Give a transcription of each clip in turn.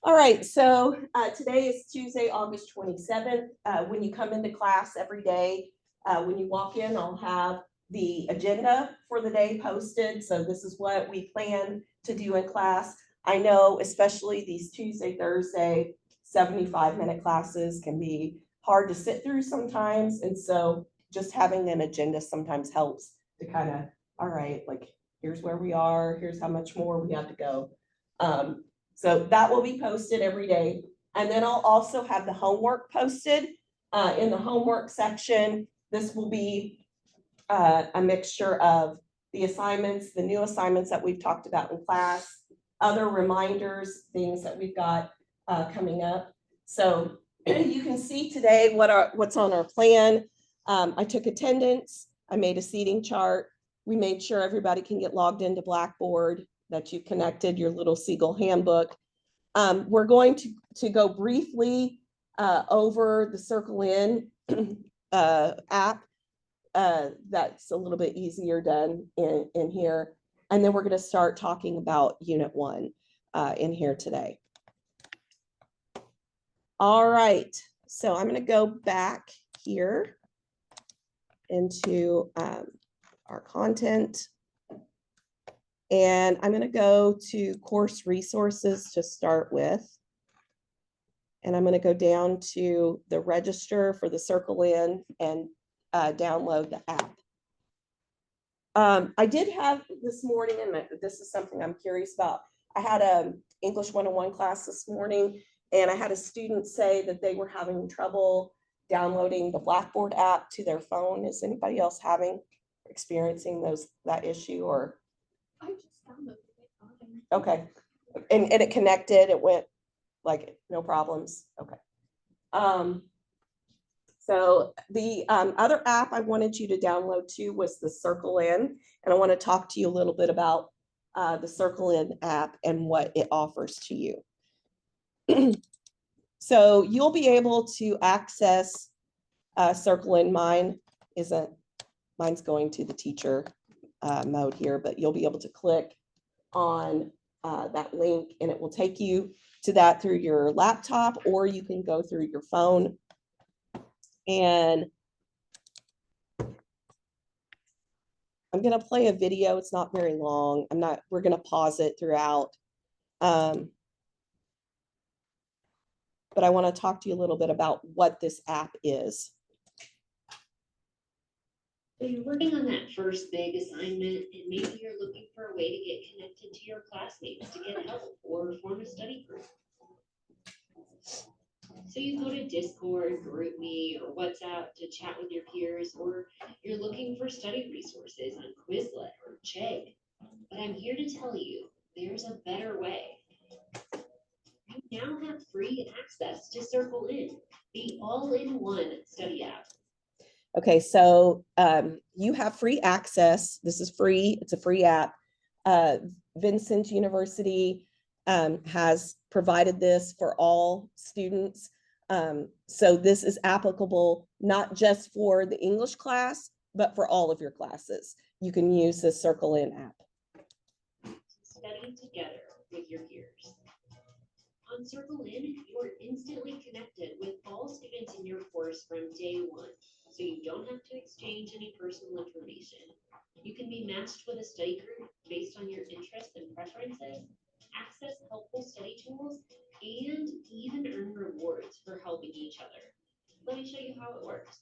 All right, so today is Tuesday, August 27th. When you come into class every day, when you walk in, I'll have the agenda for the day posted. So this is what we plan to do in class. I know especially these Tuesday, Thursday, 75-minute classes can be hard to sit through sometimes. And so just having an agenda sometimes helps to kind of, all right, like here's where we are, here's how much more we have to go. So that will be posted every day. And then I'll also have the homework posted in the homework section. This will be a mixture of the assignments, the new assignments that we've talked about in class, other reminders, things that we've got coming up. So you can see today what's on our plan. I took attendance. I made a seating chart. We made sure everybody can get logged into Blackboard, that you connected your little Siegel handbook. We're going to go briefly over the Circle In app. That's a little bit easier done in here. And then we're going to start talking about Unit 1 in here today. All right, so I'm going to go back here into our content. And I'm going to go to course resources to start with. And I'm going to go down to the register for the Circle In and download the app. I did have this morning, and this is something I'm curious about. I had an English 101 class this morning, and I had a student say that they were having trouble downloading the Blackboard app to their phone. Is anybody else experiencing that issue? Or I just downloaded it. okay, and it connected. It went like no problems. Okay. So the other app I wanted you to download too was the Circle In, and I want to talk to you a little bit about the Circle In app and what it offers to you. So you'll be able to access Circle In. Mine's going to the teacher mode here, but you'll be able to click on that link and it will take you to that through your laptop, or you can go through your phone. And I'm going to play a video. It's not very long. We're going to pause it throughout. But I want to talk to you a little bit about what this app is. So you're working on that first big assignment, and maybe you're looking for a way to get connected to your classmates to get help or form a study group. So you go to Discord, GroupMe, or WhatsApp to chat with your peers, or you're looking for study resources on Quizlet or Chegg. But I'm here to tell you, there's a better way. You now have free access to Circle In, the all-in-one study app. Okay, so you have free access. This is free. It's a free app. Vincent University has provided this for all students. So this is applicable not just for the English class, but for all of your classes. You can use the Circle In app. Study together with your peers. On Circle In, you are instantly connected with all students in your course from day one, so you don't have to exchange any personal information. You can be matched with a study group based on your interests and preferences, access helpful study tools, and even earn rewards for helping each other. Let me show you how it works.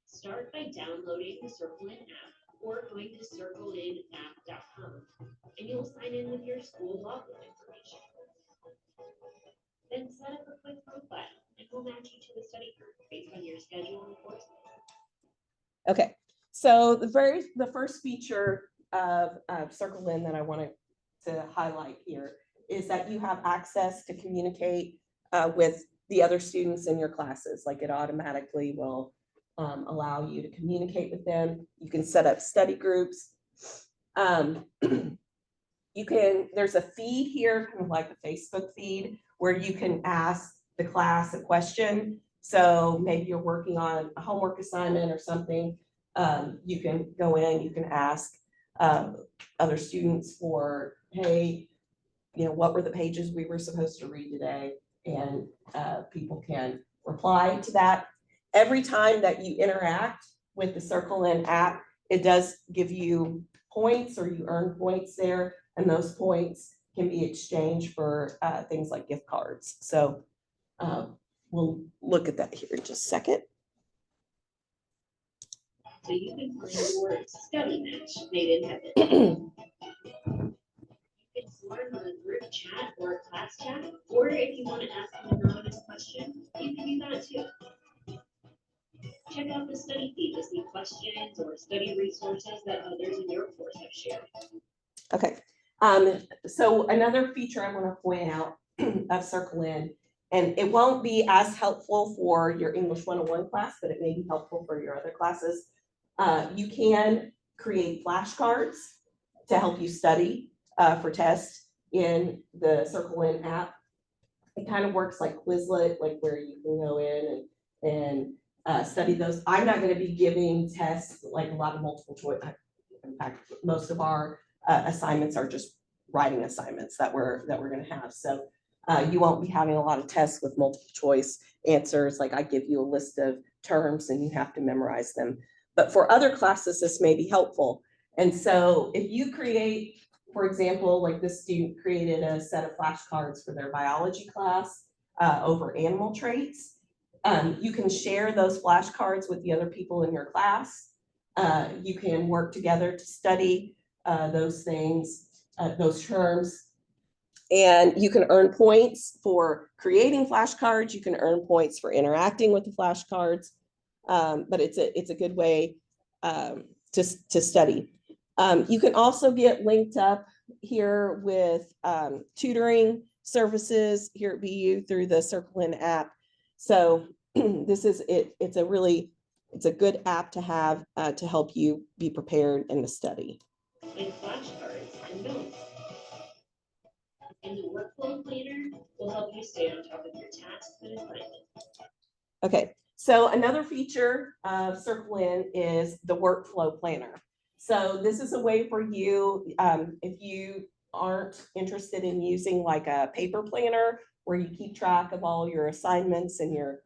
Start by downloading the Circle In app or going to circleinapp.com, and you'll sign in with your school login information. Then set up a quick profile, and we'll match you to a study group based on your schedule and course. Okay, so the first feature of Circle In that I wanted to highlight here is that you have access to communicate with the other students in your classes. Like it automatically will allow you to communicate with them. You can set up study groups. There's a feed here, kind of like a Facebook feed, where you can ask the class a question. So maybe you're working on a homework assignment or something. You can go in, you can ask other students for, hey, what were the pages we were supposed to read today? And people can reply to that. Every time that you interact with the Circle In app, it does give you points, or you earn points there, and those points can be exchanged for things like gift cards. So we'll look at that here in just a second. So you can find your study match made in heaven. You can form a group chat or a class chat, or if you want to ask an anonymous question, you can do that too. Check out the study feed to see questions or study resources that others in your course have shared. Okay, so another feature I want to point out of Circle In, and it won't be as helpful for your English 101 class, but it may be helpful for your other classes. You can create flashcards to help you study for tests in the Circle In app. It kind of works like Quizlet, like where you can go in and study those. I'm not going to be giving tests like a lot of multiple choice. In fact, most of our assignments are just writing assignments that we're going to have. So you won't be having a lot of tests with multiple choice answers. Like I give you a list of terms and you have to memorize them. But for other classes, this may be helpful. And so if you create, for example, like this student created a set of flashcards for their biology class over animal traits, you can share those flashcards with the other people in your class. You can work together to study those things, those terms. And you can earn points for creating flashcards. You can earn points for interacting with the flashcards. But it's a good way to study. You can also get linked up here with tutoring services here at BU through the Circle In app. So this is it. It's a good app to have to help you be prepared in the study. Like flashcards and notes. And the workflow planner will help you stay on top of your tasks and assignments. Okay, so another feature of Circle In is the workflow planner. So this is a way for you, if you aren't interested in using like a paper planner where you keep track of all your assignments and your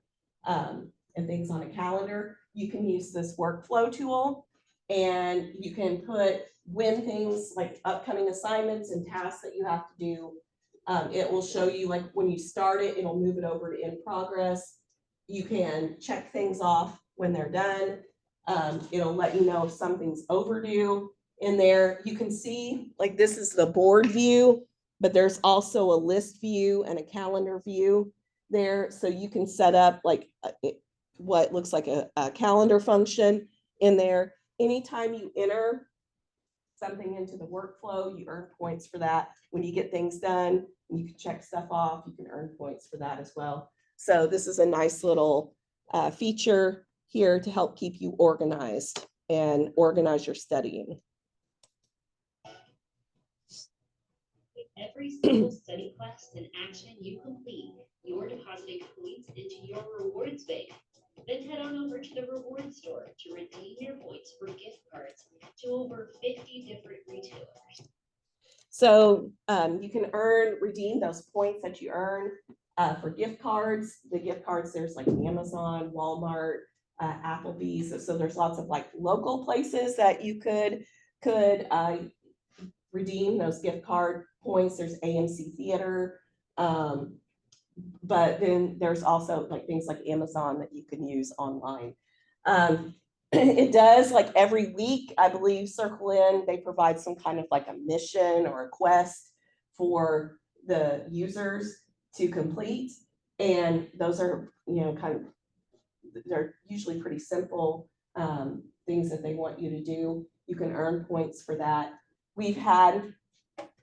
and things on a calendar, you can use this workflow tool, and you can put when things like upcoming assignments and tasks that you have to do. It will show you like when you start it, it'll move it over to in progress. You can check things off when they're done. It'll let you know if something's overdue in there. You can see like this is the board view, but there's also a list view and a calendar view there. So you can set up like what looks like a calendar function in there. Anytime you enter something into the workflow, you earn points for that. When you get things done, you can check stuff off, you can earn points for that as well. So this is a nice little feature here to help keep you organized and organize your studying. Every single study quest and action you complete, you're depositing points into your rewards bank. Then head on over to the reward store to redeem your points for gift cards to over 50 different retailers. So you can redeem those points that you earn for gift cards. The gift cards, there's like Amazon, Walmart, Applebee's. So there's lots of like local places that you could redeem those gift card points. There's AMC Theater. But then there's also like things like Amazon that you can use online. It does like every week, I believe Circle In, they provide some kind of like a mission or a quest for the users to complete. And those are, they're usually pretty simple things that they want you to do. You can earn points for that. We've had,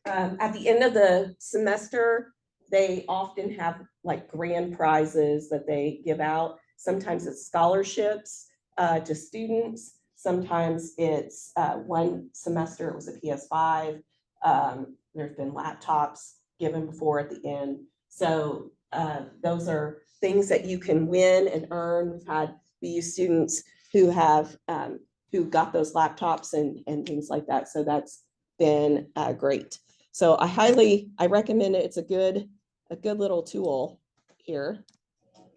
at the end of the semester, they often have like grand prizes that they give out. Sometimes it's scholarships to students. Sometimes it's one semester, it was a PS5. There's been laptops given before at the end. So those are things that you can win and earn. We've had BU students who have who got those laptops and things like that. So that's been great. So I recommend it. It's a good little tool here.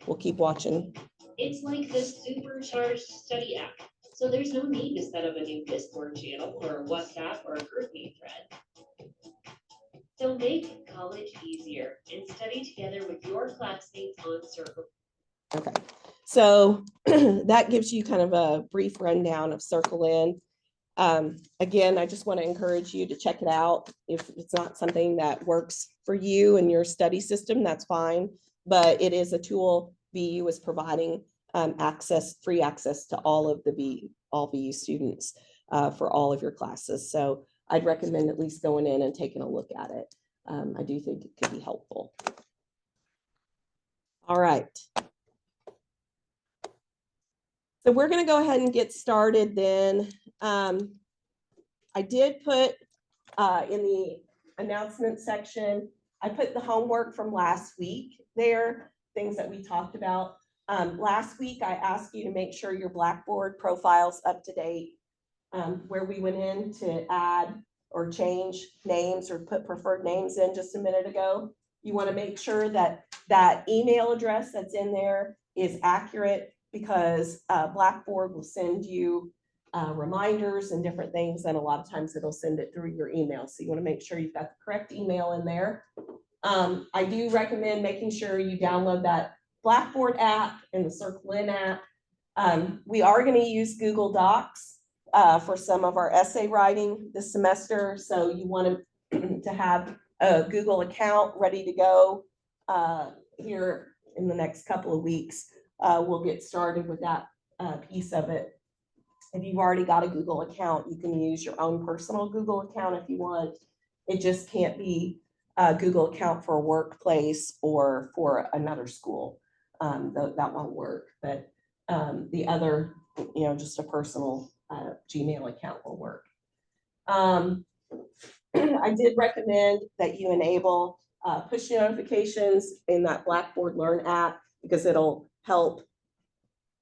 We'll keep watching. It's like the supercharged study app. So there's no need to set up a new Discord channel or a WhatsApp or a GroupMe thread. So make college easier and study together with your classmates on Circle. Okay, so that gives you kind of a brief rundown of Circle In. Again, I just want to encourage you to check it out. If it's not something that works for you and your study system, that's fine. But it is a tool VU is providing free access to all VU students for all of your classes. So I'd recommend at least going in and taking a look at it. I do think it could be helpful. All right. So we're going to go ahead and get started then. I did put in the announcement section, I put the homework from last week there, things that we talked about. Last week, I asked you to make sure your Blackboard profile's up to date, where we went in to add or change names or put preferred names in just a minute ago. You want to make sure that that email address that's in there is accurate, because Blackboard will send you reminders and different things, and a lot of times it'll send it through your email. So you want to make sure you've got the correct email in there. I do recommend making sure you download that Blackboard app and the Circle In app. We are going to use Google Docs for some of our essay writing this semester. So you want to have a Google account ready to go here in the next couple of weeks. We'll get started with that piece of it. If you've already got a Google account, you can use your own personal Google account if you want. It just can't be a Google account for a workplace or for another school. That won't work. But the other, just a personal Gmail account will work. I did recommend that you enable push notifications in that Blackboard Learn app, because it'll help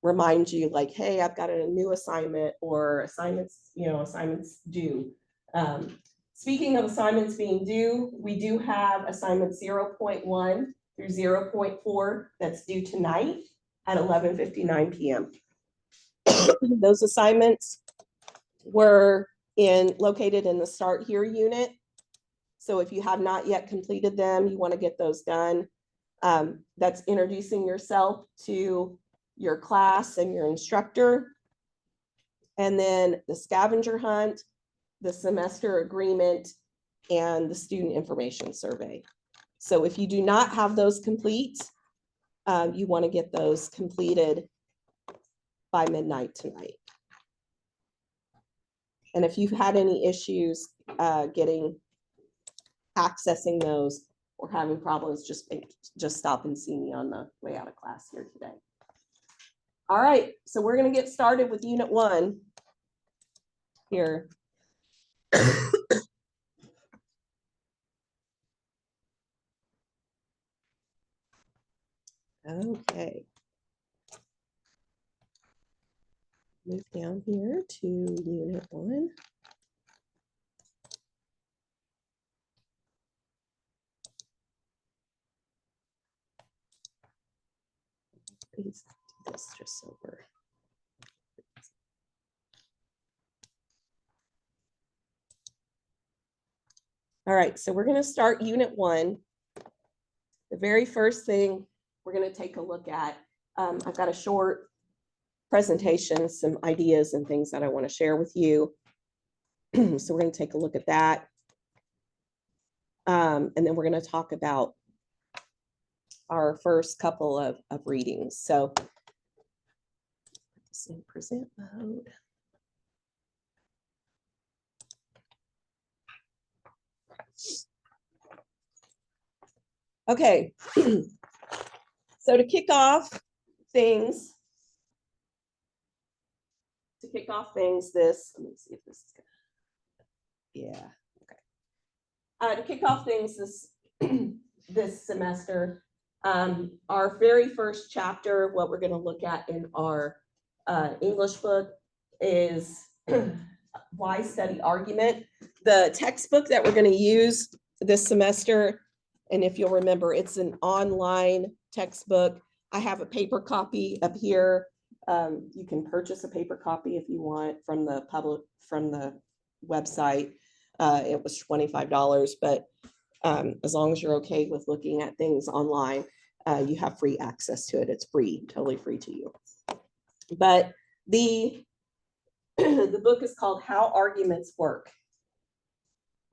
remind you like, hey, I've got a new assignment, or assignments due. Speaking of assignments being due, we do have assignments 0.1 through 0.4 that's due tonight at 11:59 p.m. Those assignments were located in the Start Here unit. So if you have not yet completed them, you want to get those done. That's introducing yourself to your class and your instructor. And then the scavenger hunt, the semester agreement, and the student information survey. So if you do not have those complete, you want to get those completed by midnight tonight. And if you've had any issues accessing those or having problems, just stop and see me on the way out of class here today. All right, so we're going to get started with Unit 1 here. Okay. Move down here to Unit 1. Please do this just so we're. All right, so we're going to start Unit 1. The very first thing we're going to take a look at, I've got a short presentation, some ideas and things that I want to share with you. So we're going to take a look at that. And then we're going to talk about our first couple of readings. So put this in present mode. Okay, so to kick off things, let me see if this is good. Yeah, okay. To kick off things this semester, our very first chapter, what we're going to look at in our English book is Why Study Argument. The textbook that we're going to use this semester. And if you'll remember, it's an online textbook. I have a paper copy up here. You can purchase a paper copy if you want from the website. It was $25, but as long as you're okay with looking at things online, you have free access to it. It's free, totally free to you. But the book is called How Arguments Work.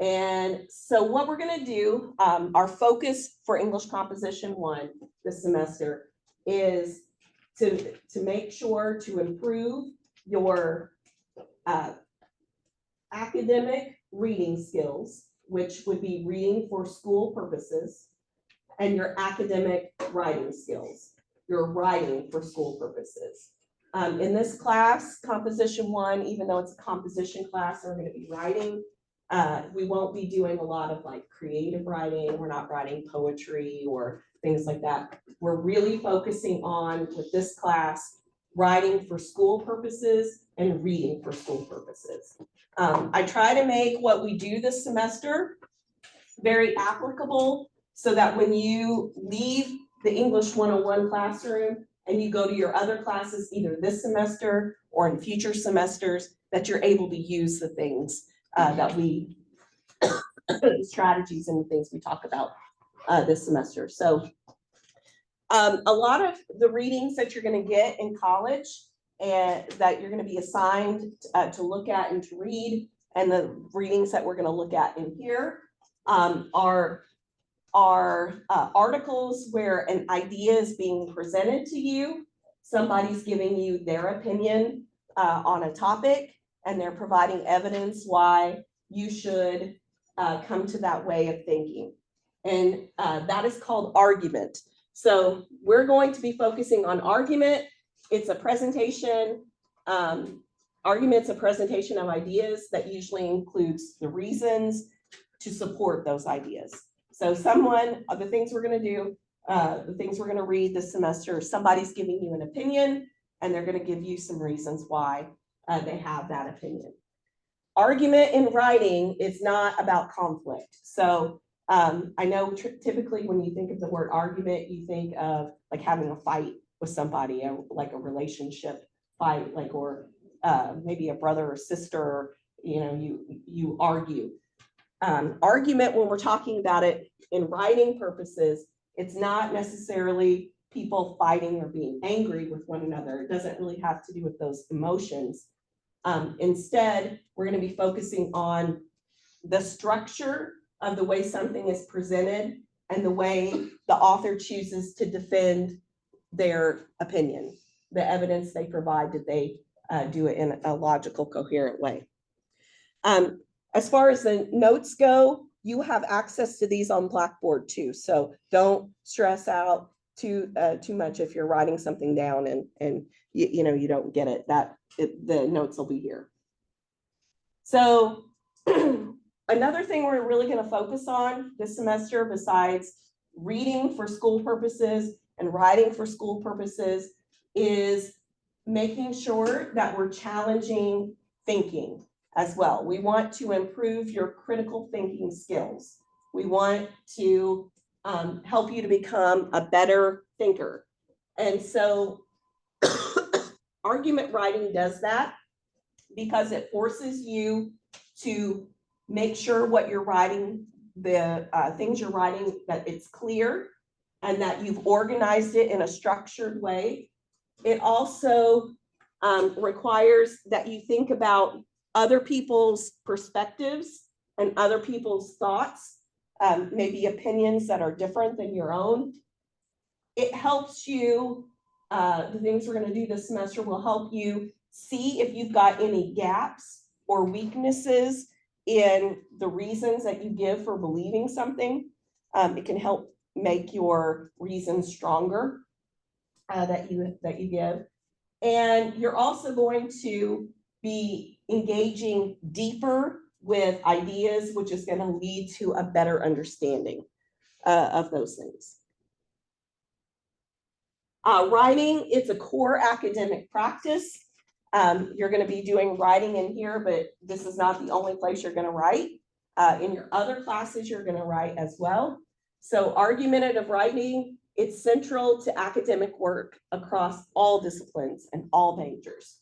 And so what we're going to do, our focus for English Composition 1 this semester is to make sure to improve your academic reading skills, which would be reading for school purposes, and your academic writing skills, your writing for school purposes. In this class, Composition 1, even though it's a composition class, we're going to be writing. We won't be doing a lot of like creative writing. We're not writing poetry or things like that. We're really focusing on, with this class, writing for school purposes and reading for school purposes. I try to make what we do this semester very applicable so that when you leave the English 101 classroom and you go to your other classes, either this semester or in future semesters, that you're able to use the things that we, strategies and the things we talk about this semester. So a lot of the readings that you're going to get in college and that you're going to be assigned to look at and to read, and the readings that we're going to look at in here are articles where an idea is being presented to you. Somebody's giving you their opinion on a topic, and they're providing evidence why you should come to that way of thinking. And that is called argument. So we're going to be focusing on argument. It's a presentation. Argument's a presentation of ideas that usually includes the reasons to support those ideas. So the things we're going to do, the things we're going to read this semester, somebody's giving you an opinion, and they're going to give you some reasons why they have that opinion. Argument in writing is not about conflict. So I know typically when you think of the word argument, you think of like having a fight with somebody, like a relationship fight, like, or maybe a brother or sister, you argue. Argument, when we're talking about it in writing purposes, it's not necessarily people fighting or being angry with one another. It doesn't really have to do with those emotions. Instead, we're going to be focusing on the structure of the way something is presented and the way the author chooses to defend their opinion, the evidence they provide that they do it in a logical, coherent way. As far as the notes go, you have access to these on Blackboard too. So don't stress out too much if you're writing something down and you don't get it. The notes will be here. So another thing we're really going to focus on this semester, besides reading for school purposes and writing for school purposes, is making sure that we're challenging thinking as well. We want to improve your critical thinking skills. We want to help you to become a better thinker. And so argument writing does that because it forces you to make sure what you're writing, the things you're writing, that it's clear and that you've organized it in a structured way. It also requires that you think about other people's perspectives and other people's thoughts, maybe opinions that are different than your own. It helps you, the things we're going to do this semester will help you see if you've got any gaps or weaknesses in the reasons that you give for believing something. It can help make your reasons stronger that you give. And you're also going to be engaging deeper with ideas, which is going to lead to a better understanding of those things. Writing, it's a core academic practice. You're going to be doing writing in here, but this is not the only place you're going to write. In your other classes, you're going to write as well. So argumentative writing, it's central to academic work across all disciplines and all majors.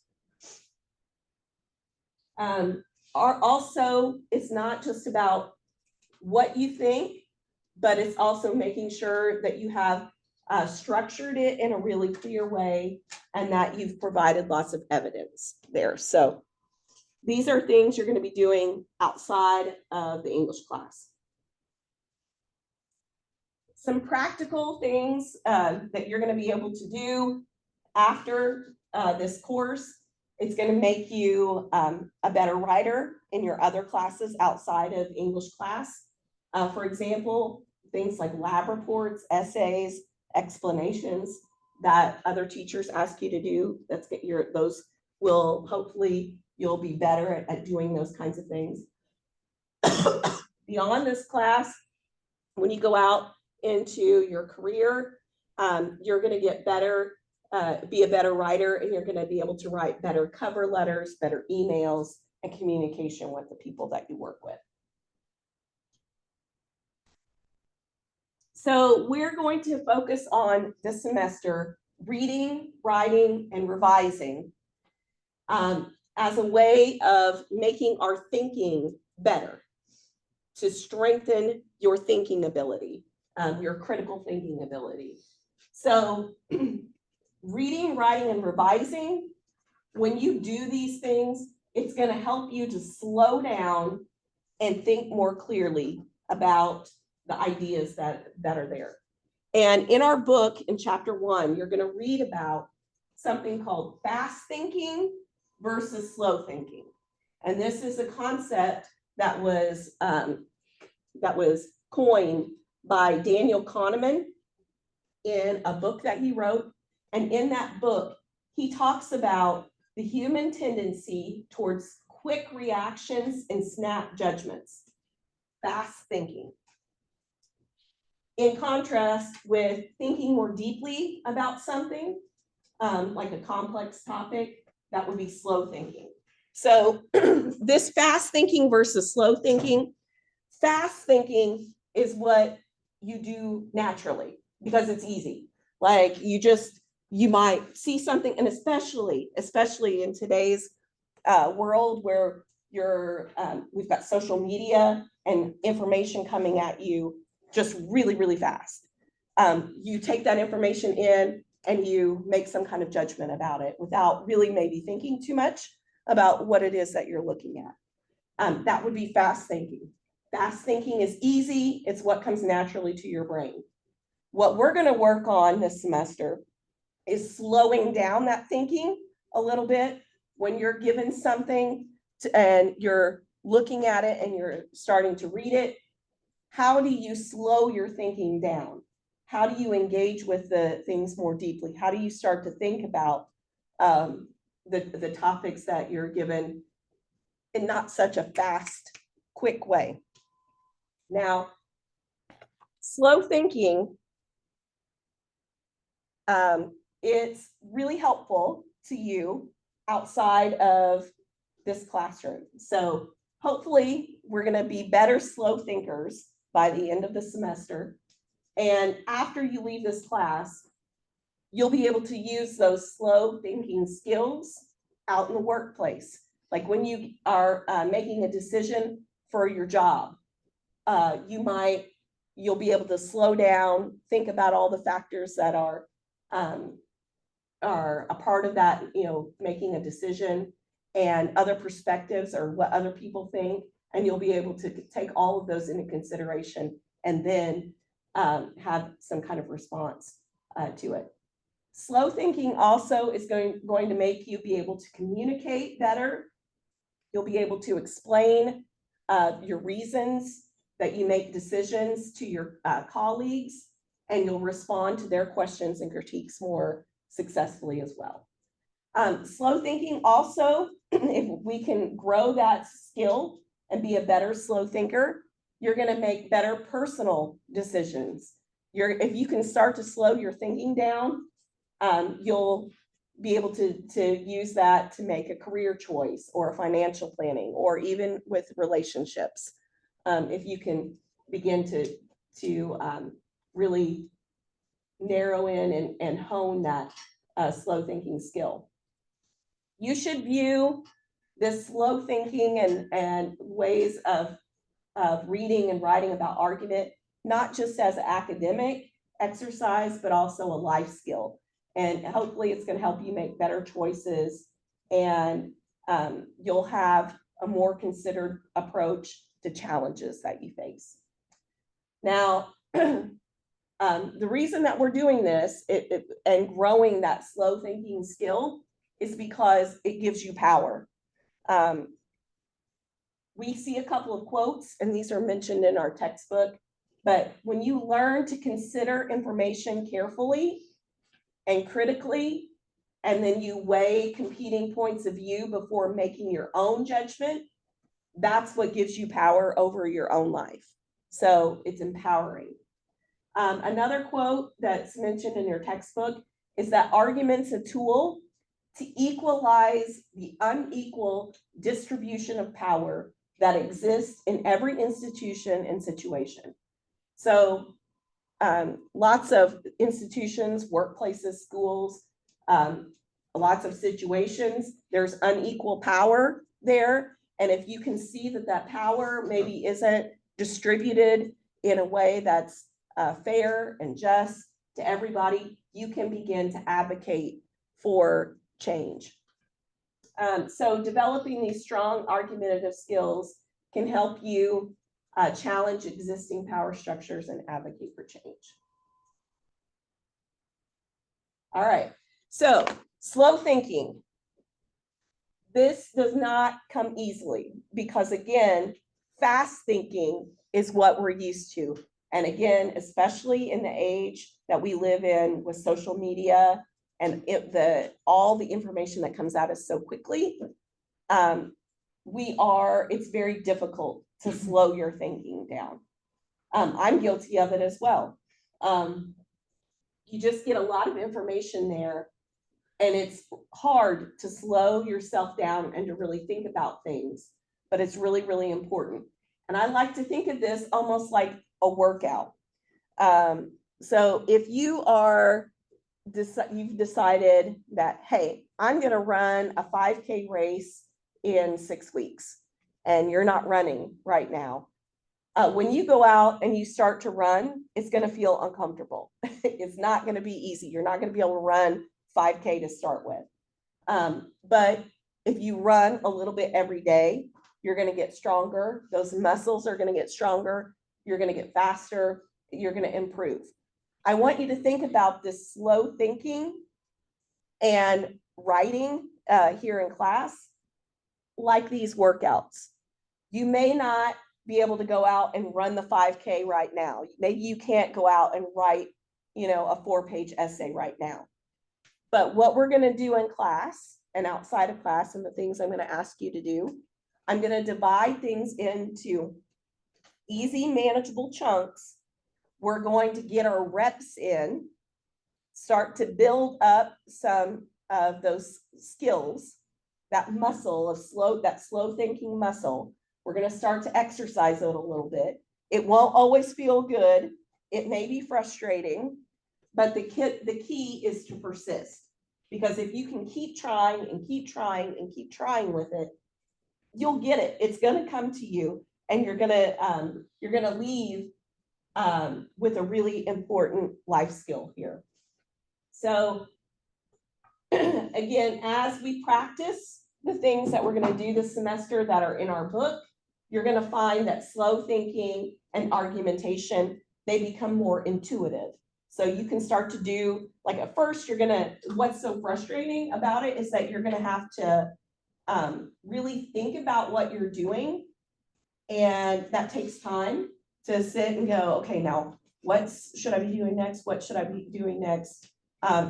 Also, it's not just about what you think, but it's also making sure that you have structured it in a really clear way and that you've provided lots of evidence there. So these are things you're going to be doing outside of the English class. Some practical things that you're going to be able to do after this course. It's going to make you a better writer in your other classes outside of English class. For example, things like lab reports, essays, explanations that other teachers ask you to do. Those will hopefully you'll be better at doing those kinds of things. Beyond this class, when you go out into your career, you're going to get better, be a better writer, and you're going to be able to write better cover letters, better emails, and communication with the people that you work with. So we're going to focus on this semester reading, writing, and revising as a way of making our thinking better, to strengthen your thinking ability, your critical thinking ability. So reading, writing, and revising, when you do these things, it's going to help you to slow down and think more clearly about the ideas that are there. And in our book, in chapter 1, you're going to read about something called fast thinking versus slow thinking. And this is a concept that was coined by Daniel Kahneman in a book that he wrote. And in that book, he talks about the human tendency towards quick reactions and snap judgments, fast thinking. In contrast with thinking more deeply about something, like a complex topic, that would be slow thinking. So this fast thinking versus slow thinking, fast thinking is what you do naturally because it's easy. Like you might see something, and especially in today's world where we've got social media and information coming at you just really, really fast. You take that information in and you make some kind of judgment about it without really maybe thinking too much about what it is that you're looking at. That would be fast thinking. Fast thinking is easy. It's what comes naturally to your brain. What we're going to work on this semester is slowing down that thinking a little bit when you're given something and you're looking at it and you're starting to read it. How do you slow your thinking down? How do you engage with the things more deeply? How do you start to think about the topics that you're given in not such a fast, quick way? Now, slow thinking, it's really helpful to you outside of this classroom. So hopefully we're going to be better slow thinkers by the end of the semester. And after you leave this class, you'll be able to use those slow thinking skills out in the workplace. Like when you are making a decision for your job, you'll be able to slow down, think about all the factors that are a part of that, making a decision, and other perspectives or what other people think. And you'll be able to take all of those into consideration and then have some kind of response to it. Slow thinking also is going to make you be able to communicate better. You'll be able to explain your reasons that you make decisions to your colleagues, and you'll respond to their questions and critiques more successfully as well. Slow thinking also, if we can grow that skill and be a better slow thinker, you're going to make better personal decisions. If you can start to slow your thinking down, you'll be able to use that to make a career choice or financial planning, or even with relationships. if you can begin to really narrow in and hone that slow thinking skill. You should view this slow thinking and ways of reading and writing about argument, not just as an academic exercise, but also a life skill. And hopefully it's going to help you make better choices, and you'll have a more considered approach to challenges that you face. Now, the reason that we're doing this and growing that slow thinking skill is because it gives you power. We see a couple of quotes, and these are mentioned in our textbook, but when you learn to consider information carefully and critically, and then you weigh competing points of view before making your own judgment, that's what gives you power over your own life. So it's empowering. Another quote that's mentioned in your textbook is that argument's a tool to equalize the unequal distribution of power that exists in every institution and situation. So lots of institutions, workplaces, schools, lots of situations, there's unequal power there. And if you can see that that power maybe isn't distributed in a way that's fair and just to everybody, you can begin to advocate for change. So developing these strong argumentative skills can help you challenge existing power structures and advocate for change. All right, so slow thinking. This does not come easily because, again, fast thinking is what we're used to. And again, especially in the age that we live in with social media and all the information that comes at us so quickly, it's very difficult to slow your thinking down. I'm guilty of it as well. You just get a lot of information there, and it's hard to slow yourself down and to really think about things, but it's really, really important. And I like to think of this almost like a workout. So if you've decided that, hey, I'm going to run a 5K race in 6 weeks, and you're not running right now. When you go out and you start to run, it's going to feel uncomfortable. It's not going to be easy. You're not going to be able to run 5K to start with. But if you run a little bit every day, you're going to get stronger. Those muscles are going to get stronger. You're going to get faster. You're going to improve. I want you to think about this slow thinking and writing here in class like these workouts. You may not be able to go out and run the 5K right now. Maybe you can't go out and write, a 4-page essay right now. But what we're going to do in class and outside of class, and the things I'm going to ask you to do, I'm going to divide things into easy, manageable chunks. We're going to get our reps in, start to build up some of those skills, that muscle of slow thinking muscle. We're going to start to exercise it a little bit. It won't always feel good. It may be frustrating, but the key is to persist. Because if you can keep trying and keep trying and keep trying with it, you'll get it. It's going to come to you, and you're going to leave with a really important life skill here. So again, as we practice the things that we're going to do this semester that are in our book, you're going to find that slow thinking and argumentation, they become more intuitive. So you can start to do, like at first what's so frustrating about it is that you're going to have to really think about what you're doing. And that takes time to sit and go, okay, now what should I be doing next? What should I be doing next?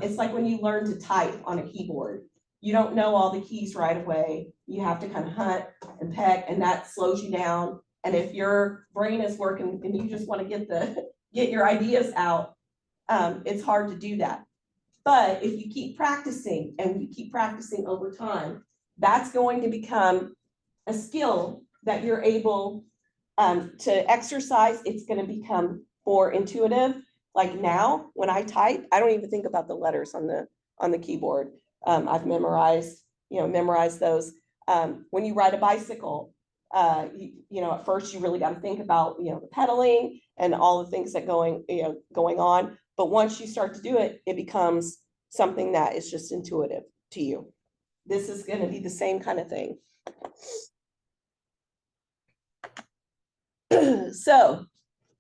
It's like when you learn to type on a keyboard. You don't know all the keys right away. You have to kind of hunt and peck, and that slows you down. And if your brain is working and you just want to get your ideas out, it's hard to do that. But if you keep practicing and you keep practicing over time, that's going to become a skill that you're able To exercise, it's going to become more intuitive. Like now, when I type, I don't even think about the letters on the keyboard. I've memorized those. When you ride a bicycle, at first you really got to think about, the pedaling and all the things that going on. But once you start to do it, it becomes something that is just intuitive to you. This is going to be the same kind of thing. So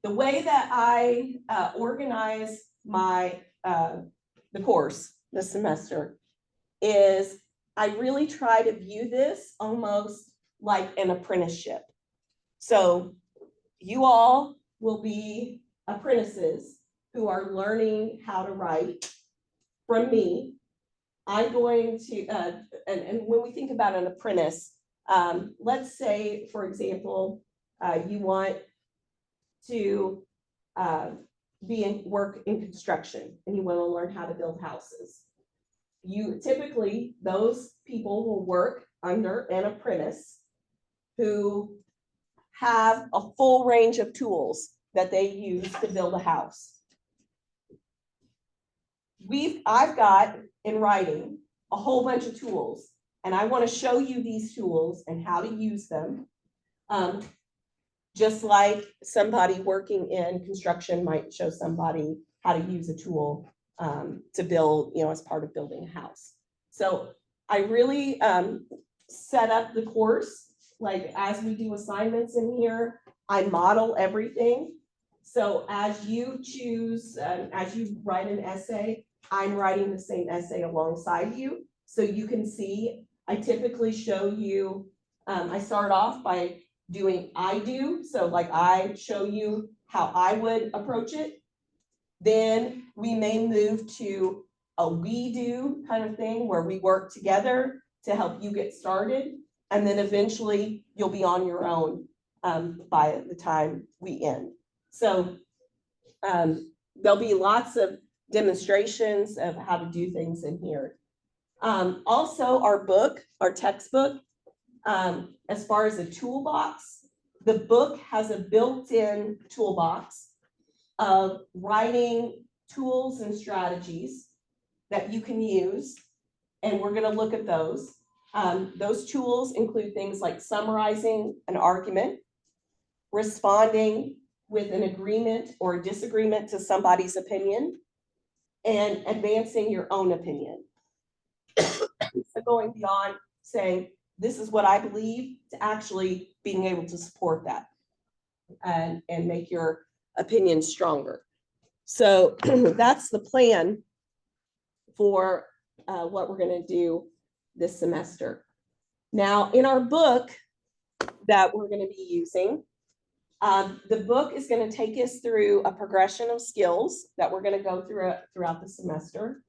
the way that I organize the course this semester is I really try to view this almost like an apprenticeship. So you all will be apprentices who are learning how to write from me. I'm going to, and when we think about an apprentice, let's say, for example, you want to work in construction and you want to learn how to build houses. You typically, those people will work under an apprentice who have a full range of tools that they use to build a house. I've got in writing a whole bunch of tools, and I want to show you these tools and how to use them. Just like somebody working in construction might show somebody how to use a tool to build, as part of building a house. So I really set up the course, like as we do assignments in here, I model everything. So as you choose, as you write an essay, I'm writing the same essay alongside you. So you can see, I typically show you, I start off by doing I do. So like I show you how I would approach it. Then we may move to a we do kind of thing where we work together to help you get started. And then eventually you'll be on your own by the time we end. So there'll be lots of demonstrations of how to do things in here. Also our textbook, as far as a toolbox, the book has a built-in toolbox of writing tools and strategies that you can use. And we're going to look at those. Those tools include things like summarizing an argument, responding with an agreement or disagreement to somebody's opinion, and advancing your own opinion. So going beyond saying, this is what I believe, to actually being able to support that and make your opinion stronger. So that's the plan for what we're going to do this semester. Now, in our book that we're going to be using, the book is going to take us through a progression of skills that we're going to go through throughout the semester.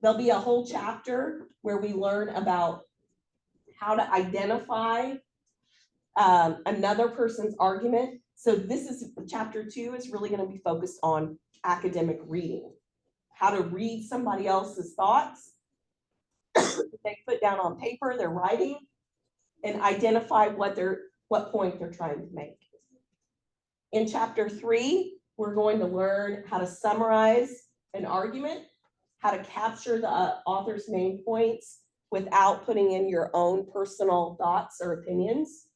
There'll be a whole chapter where we learn about how to identify another person's argument. So chapter 2 is really going to be focused on academic reading, how to read somebody else's thoughts they put down on paper, they're writing, and identify what point they're trying to make. In chapter 3, we're going to learn how to summarize an argument, how to capture the author's main points without putting in your own personal thoughts or opinions.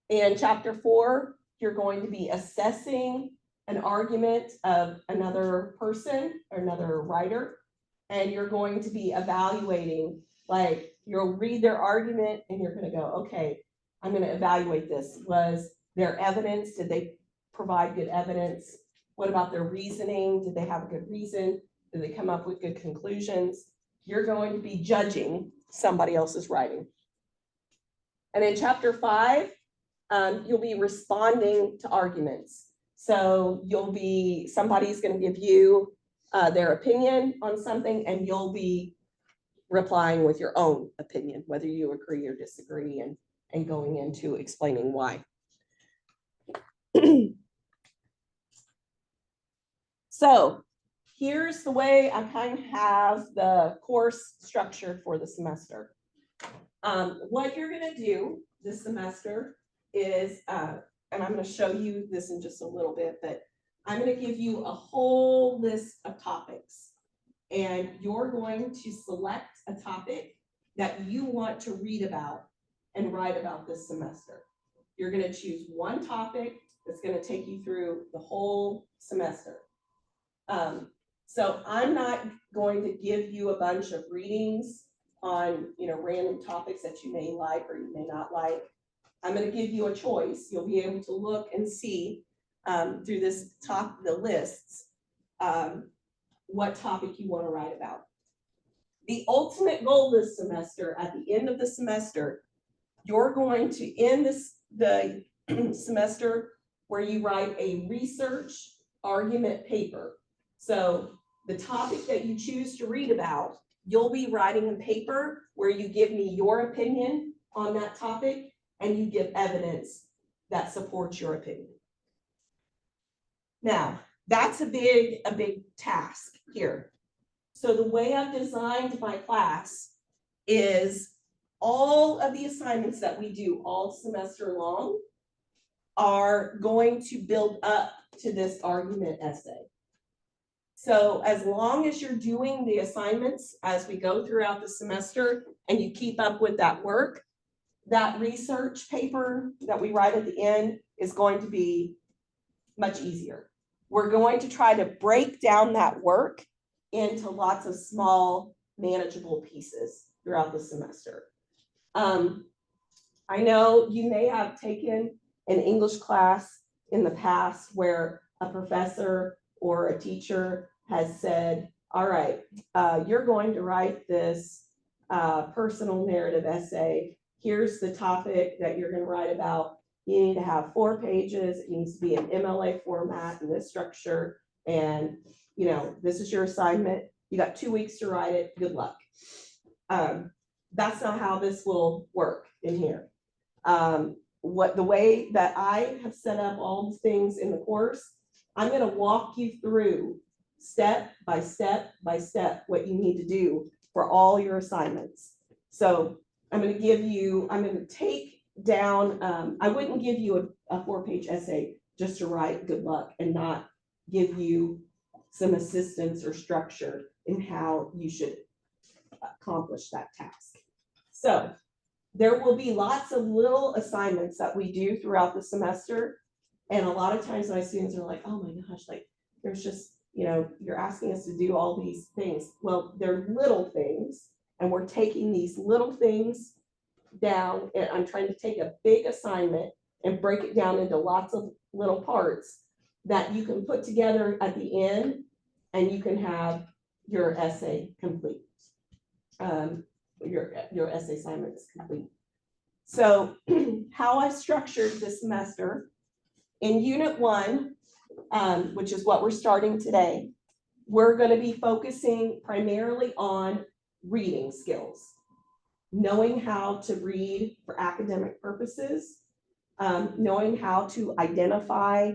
In chapter 4, you're going to be assessing an argument of another person or another writer, and you're going to be evaluating, like you'll read their argument and you're going to go, okay, I'm going to evaluate this. Was there evidence? Did they provide good evidence? What about their reasoning? Did they have a good reason? Did they come up with good conclusions? You're going to be judging somebody else's writing. And in chapter 5, you'll be responding to arguments. So somebody's going to give you their opinion on something, and you'll be replying with your own opinion, whether you agree or disagree, and going into explaining why. So here's the way I kind of have the course structured for the semester. What you're going to do this semester is and I'm gonna show you this in just a little bit, but I'm gonna give you a whole list of topics. And you're going to select a topic that you want to read about and write about this semester. You're gonna choose one topic that's gonna take you through the whole semester. So I'm not going to give you a bunch of readings on, random topics that you may like or you may not like. I'm gonna give you a choice. You'll be able to look and see through the lists, what topic you want to write about. The ultimate goal this semester, at the end of the semester, you're going to end the semester where you write a research argument paper. So the topic that you choose to read about, you'll be writing a paper where you give me your opinion on that topic and you give evidence that supports your opinion. Now, that's a big task here. So the way I've designed my class is all of the assignments that we do all semester long are going to build up to this argument essay. So as long as you're doing the assignments as we go throughout the semester and you keep up with that work, that research paper that we write at the end is going to be much easier. We're going to try to break down that work into lots of small, manageable pieces throughout the semester. I know you may have taken an English class in the past where a professor or a teacher has said, all right, you're going to write this personal narrative essay. Here's the topic that you're going to write about. You need to have 4 pages. It needs to be in MLA format in this structure. And, this is your assignment. You got 2 weeks to write it. Good luck. That's not how this will work in here. The way that I have set up all the things in the course, I'm going to walk you through step by step by step what you need to do for all your assignments. So I'm going to take down, I wouldn't give you a 4-page essay just to write good luck and not give you some assistance or structure in how you should accomplish that task. So there will be lots of little assignments that we do throughout the semester. And a lot of times my students are like, oh my gosh, like there's just, you're asking us to do all these things. Well, they're little things, and we're taking these little things down, and I'm trying to take a big assignment and break it down into lots of little parts that you can put together at the end, and you can have your essay complete. Your essay assignment is complete. So how I structured this semester, in Unit 1, which is what we're starting today, we're going to be focusing primarily on reading skills, knowing how to read for academic purposes, knowing how to identify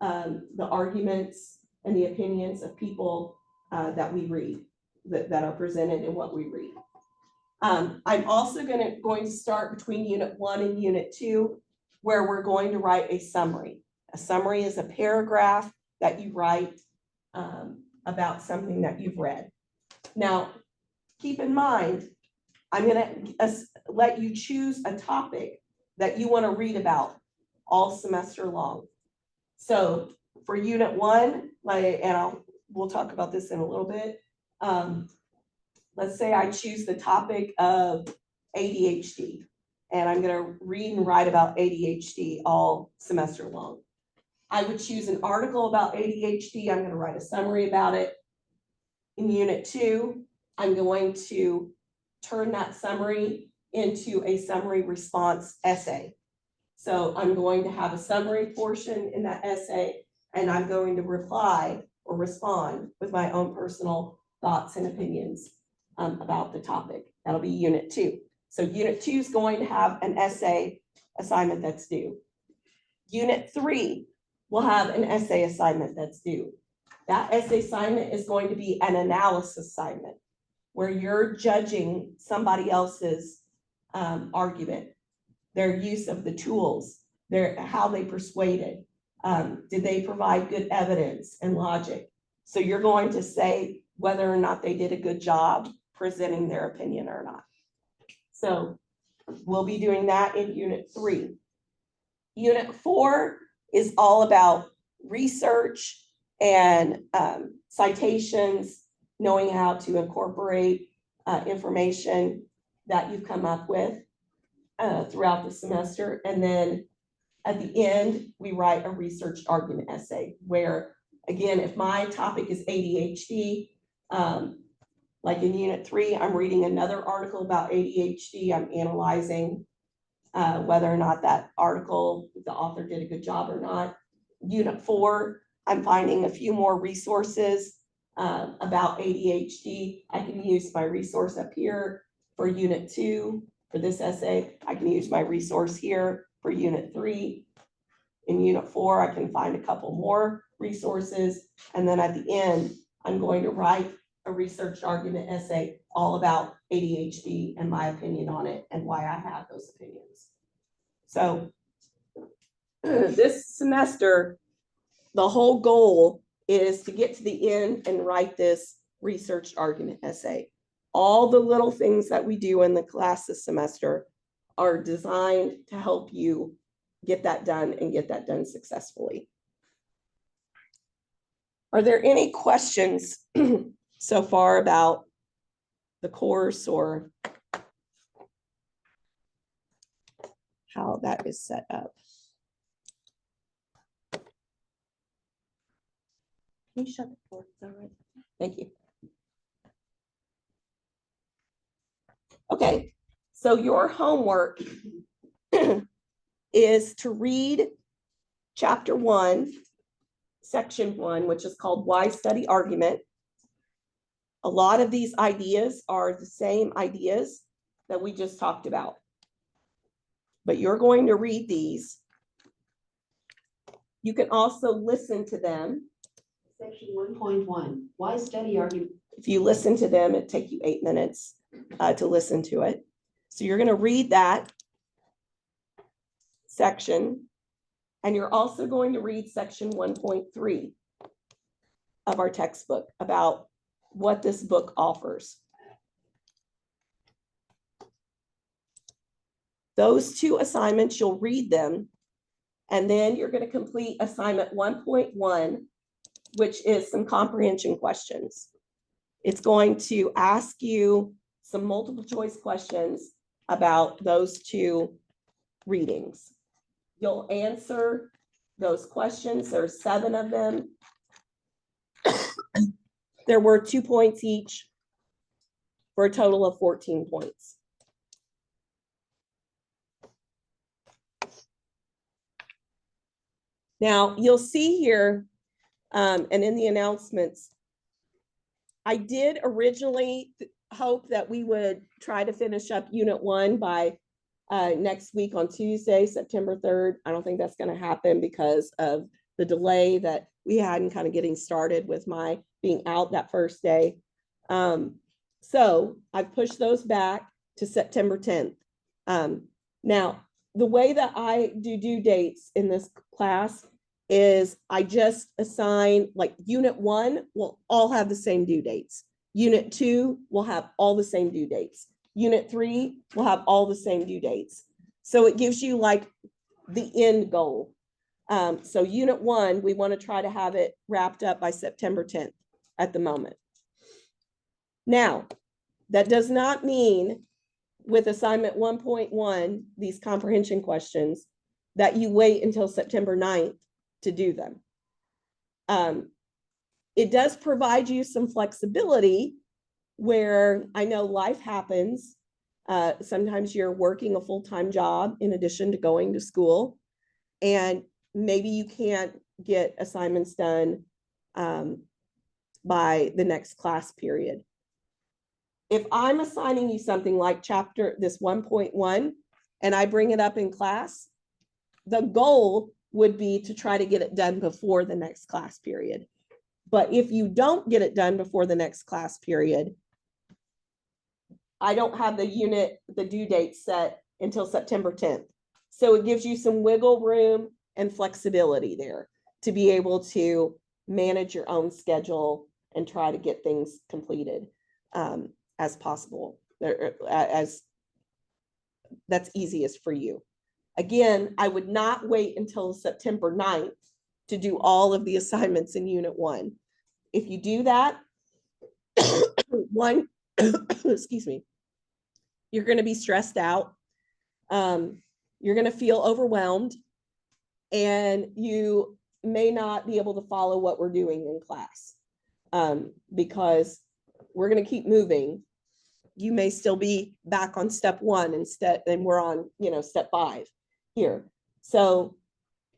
the arguments and the opinions of people that we read, that are presented in what we read. I'm also going to start between Unit 1 and Unit 2, where we're going to write a summary. A summary is a paragraph that you write about something that you've read. Now, keep in mind, I'm going to let you choose a topic that you want to read about all semester long. So for Unit 1, we'll talk about this in a little bit. Let's say I choose the topic of ADHD, and I'm going to read and write about ADHD all semester long. I would choose an article about ADHD. I'm going to write a summary about it. In Unit 2, I'm going to turn that summary into a summary response essay. So I'm going to have a summary portion in that essay, and I'm going to reply or respond with my own personal thoughts and opinions about the topic. That'll be Unit 2. So Unit 2 is going to have an essay assignment that's due. Unit 3 will have an essay assignment that's due. That essay assignment is going to be an analysis assignment where you're judging somebody else's argument, their use of the tools how they persuaded. Did they provide good evidence and logic? So you're going to say whether or not they did a good job presenting their opinion or not. So we'll be doing that in Unit 3. Unit 4 is all about research and citations, knowing how to incorporate information that you've come up with throughout the semester. And then at the end, we write a research argument essay where, again, if my topic is ADHD, like in Unit 3, I'm reading another article about ADHD. I'm analyzing whether or not that article, the author did a good job or not. Unit 4, I'm finding a few more resources about ADHD. I can use my resource up here for Unit 2. For this essay, I can use my resource here for Unit 3. In Unit 4, I can find a couple more resources. And then at the end, I'm going to write a research argument essay all about ADHD and my opinion on it and why I have those opinions. So this semester, the whole goal is to get to the end and write this research argument essay. All the little things that we do in the class this semester are designed to help you get that done and get that done successfully. Are there any questions so far about the course or how that is set up? Can you shut the door? All right. Thank you. Okay, so your homework is to read chapter 1, section 1, which is called Why Study Argument. A lot of these ideas are the same ideas that we just talked about, but you're going to read these. You can also listen to them. Section 1.1, why study argument? If you listen to them, it'd take you 8 minutes to listen to it. So you're going to read that section, and you're also going to read section 1.3 of our textbook about what this book offers. Those 2 assignments, you'll read them, and then you're going to complete assignment 1.1, which is some comprehension questions. It's going to ask you some multiple choice questions about those 2 readings. You'll answer those questions. There's 7 of them. There were 2 points each for a total of 14 points. Now, you'll see here, and in the announcements, I did originally hope that we would try to finish up Unit 1 by next week on Tuesday, September 3rd. I don't think that's going to happen because of the delay that we had in kind of getting started with my being out that first day. So I've pushed those back to September 10th. Now, the way that I do due dates in this class is I just assign, like Unit 1 will all have the same due dates. Unit 2 will have all the same due dates. Unit 3 will have all the same due dates. So it gives you like the end goal. So Unit 1, we want to try to have it wrapped up by September 10th at the moment. Now, that does not mean with assignment 1.1, these comprehension questions, that you wait until September 9th to do them. It does provide you some flexibility where I know life happens. Sometimes you're working a full-time job in addition to going to school, and maybe you can't get assignments done by the next class period. If I'm assigning you something like this 1.1, and I bring it up in class, the goal would be to try to get it done before the next class period. But if you don't get it done before the next class period, I don't have the due date set until September 10th. So it gives you some wiggle room and flexibility there to be able to manage your own schedule and try to get things completed as possible, as that's easiest for you. Again, I would not wait until September 9th to do all of the assignments in Unit 1. If you do that, one, excuse me, you're going to be stressed out. You're going to feel overwhelmed, and you may not be able to follow what we're doing in class because we're going to keep moving. You may still be back on step 1 instead, and we're on, step 5 here. So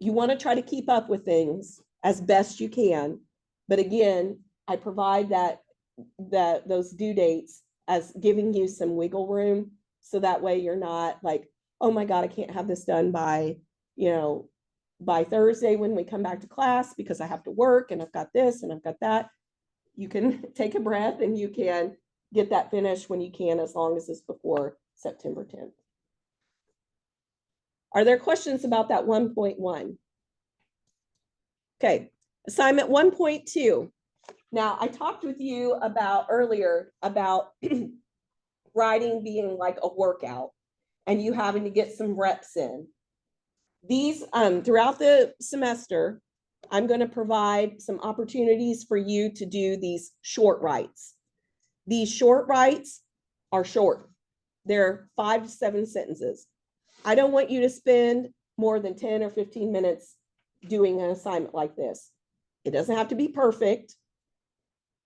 you want to try to keep up with things as best you can. But again, I provide that those due dates as giving you some wiggle room. So that way you're not like, oh my God, I can't have this done by Thursday when we come back to class because I have to work and I've got this and I've got that. You can take a breath and you can get that finished when you can, as long as it's before September 10th. Are there questions about that 1.1? Okay, assignment 1.2. Now, I talked with you earlier about writing being like a workout and you having to get some reps in. These, throughout the semester, I'm going to provide some opportunities for you to do these short writes. These short writes are short. They're 5 to 7 sentences. I don't want you to spend more than 10 or 15 minutes doing an assignment like this. It doesn't have to be perfect,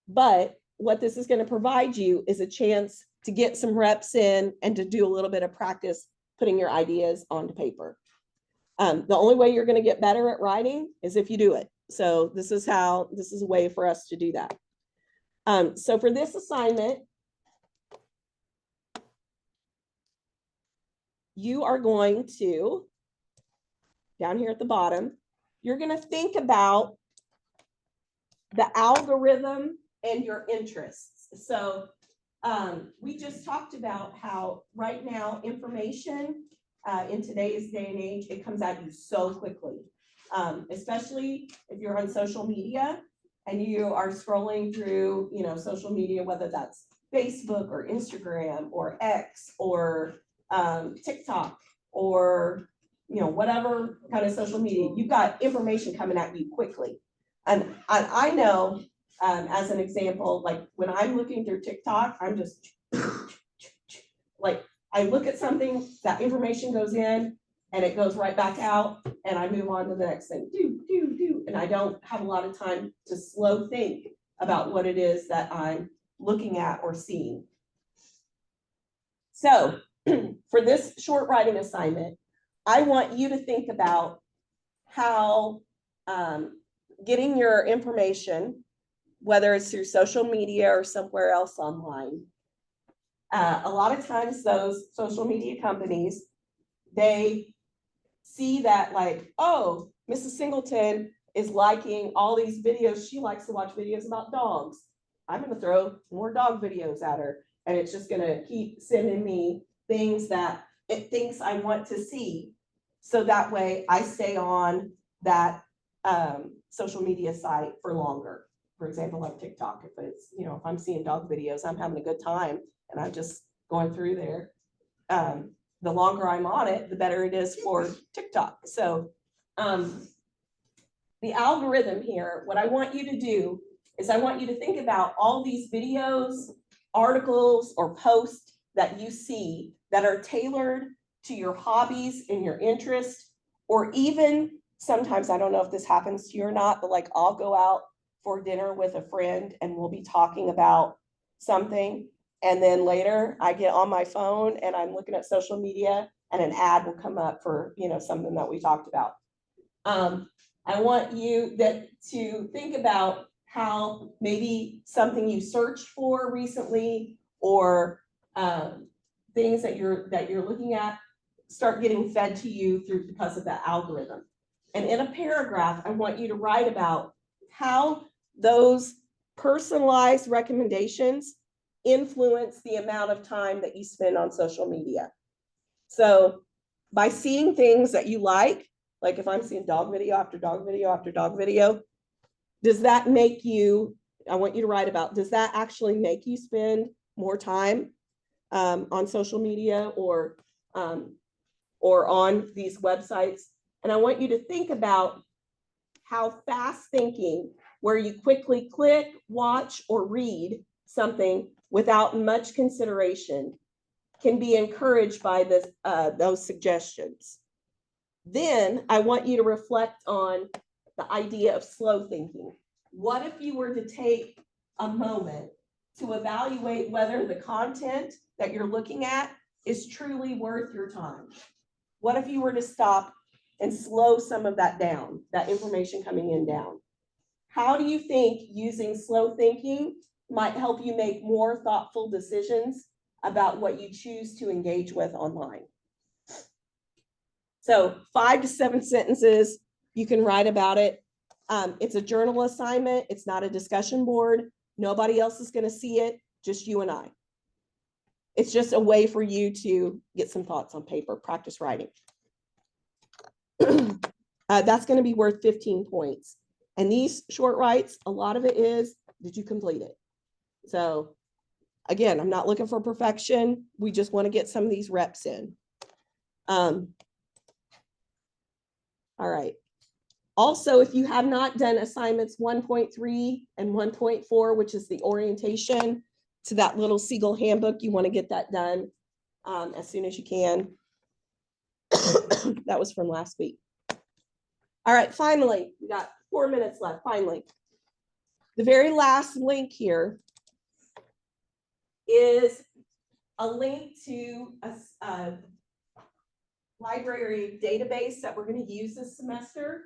but what this is going to provide you is a chance to get some reps in and to do a little bit of practice putting your ideas onto paper. The only way you're going to get better at writing is if you do it. So this is a way for us to do that. So for this assignment, you are going to, down here at the bottom, you're going to think about the algorithm and your interests. So we just talked about how right now information in today's day and age, it comes at you so quickly, especially if you're on social media and you are scrolling through, social media, whether that's Facebook or Instagram or X or TikTok or, whatever kind of social media, you've got information coming at you quickly. And I know, as an example, like when I'm looking through TikTok, I'm just like, I look at something, that information goes in and it goes right back out and I move on to the next thing, and I don't have a lot of time to slow think about what it is that I'm looking at or seeing. So for this short writing assignment, I want you to think about how getting your information, whether it's through social media or somewhere else online. A lot of times those social media companies, they see that like, oh, Mrs. Singleton is liking all these videos. She likes to watch videos about dogs. I'm going to throw more dog videos at her. And it's just going to keep sending me things that it thinks I want to see. So that way I stay on that social media site for longer. For example, like TikTok, if it's, if I'm seeing dog videos, I'm having a good time and I'm just going through there. The longer I'm on it, the better it is for TikTok. So the algorithm here, what I want you to do is I want you to think about all these videos, articles, or posts that you see that are tailored to your hobbies and your interests, or even sometimes, I don't know if this happens to you or not, but like I'll go out for dinner with a friend and we'll be talking about something. And then later I get on my phone and I'm looking at social media and an ad will come up for, something that we talked about. I want you to think about how maybe something you searched for recently or things that you're looking at start getting fed to you because of that algorithm. And in a paragraph, I want you to write about how those personalized recommendations influence the amount of time that you spend on social media. So by seeing things that you like if I'm seeing dog video after dog video after dog video, does that make you, I want you to write about, does that actually make you spend more time on social media or on these websites? And I want you to think about how fast thinking, where you quickly click, watch, or read something without much consideration, can be encouraged by those suggestions. Then I want you to reflect on the idea of slow thinking. What if you were to take a moment to evaluate whether the content that you're looking at is truly worth your time? What if you were to stop and slow some of that down, that information coming in down? How do you think using slow thinking might help you make more thoughtful decisions about what you choose to engage with online? So 5 to 7 sentences, you can write about it. It's a journal assignment. It's not a discussion board. Nobody else is going to see it, just you and I. It's just a way for you to get some thoughts on paper, practice writing. That's going to be worth 15 points. And these short writes, a lot of it is, did you complete it? So again, I'm not looking for perfection. We just want to get some of these reps in. All right. Also, if you have not done assignments 1.3 and 1.4, which is the orientation to that little Siegel handbook, you want to get that done as soon as you can. That was from last week. All right, finally, we got 4 minutes left. Finally, the very last link here is a link to a library database that we're going to use this semester.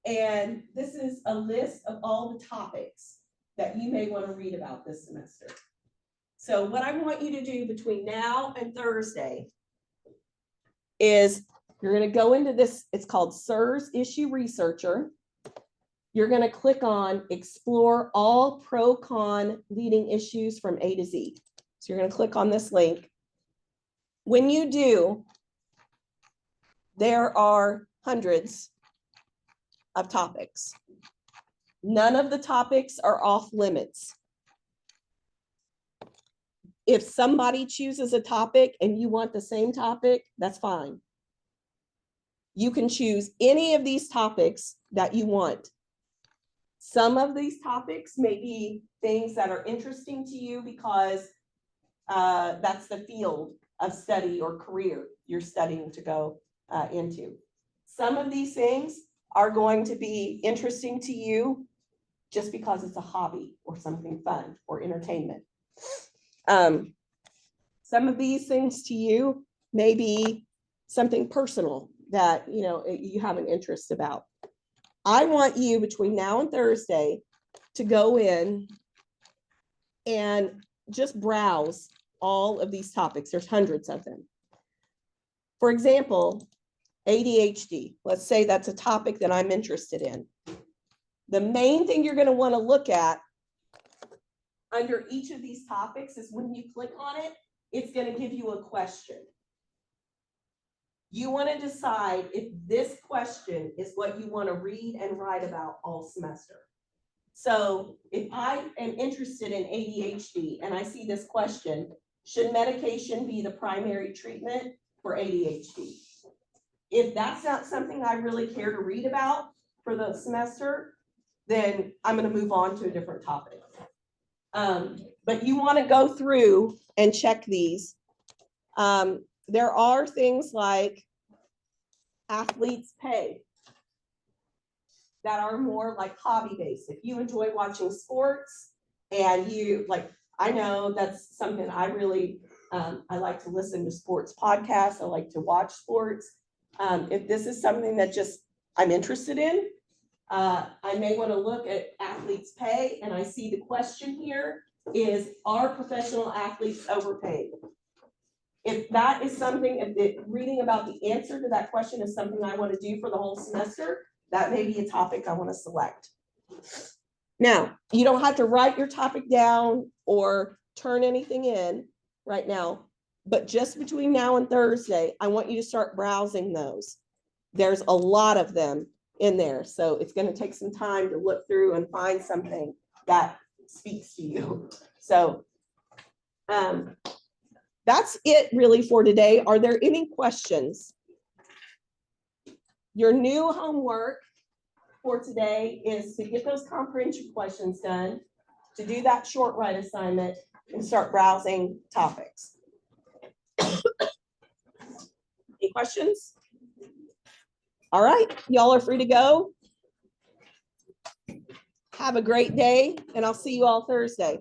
And this is a list of all the topics that you may want to read about this semester. So what I want you to do between now and Thursday is you're going to go into this, it's called SIRS Issue Researcher. You're going to click on Explore All Pro-Con Leading Issues from A to Z. So you're going to click on this link. When you do, there are hundreds of topics. None of the topics are off limits. If somebody chooses a topic and you want the same topic, that's fine. You can choose any of these topics that you want. Some of these topics may be things that are interesting to you because that's the field of study or career you're studying to go into. Some of these things are going to be interesting to you just because it's a hobby or something fun or entertainment. Some of these things to you may be something personal that you have an interest about. I want you between now and Thursday to go in and just browse all of these topics. There's hundreds of them. For example, ADHD. Let's say that's a topic that I'm interested in. The main thing you're going to want to look at under each of these topics is when you click on it, it's going to give you a question. You want to decide if this question is what you want to read and write about all semester. So if I am interested in ADHD and I see this question, should medication be the primary treatment for ADHD? If that's not something I really care to read about for the semester, then I'm going to move on to a different topic. But you want to go through and check these. There are things like athletes pay that are more like hobby based. If you enjoy watching sports and you I know that's something I really, I like to listen to sports podcasts. I like to watch sports. If this is something that just I'm interested in, I may want to look at athletes pay, and I see the question here is, are professional athletes overpaid? If that is something, if reading about the answer to that question is something I want to do for the whole semester, that may be a topic I want to select. Now, you don't have to write your topic down or turn anything in right now, But just between now and Thursday, I want you to start browsing those. There's a lot of them in there, so it's going to take some time to look through and find something that speaks to you. So that's it really for today. Are there any questions? Your new homework for today is to get those comprehension questions done, to do that short write assignment, and start browsing topics. Any questions? All right, y'all are free to go. Have a great day, and I'll see you all Thursday.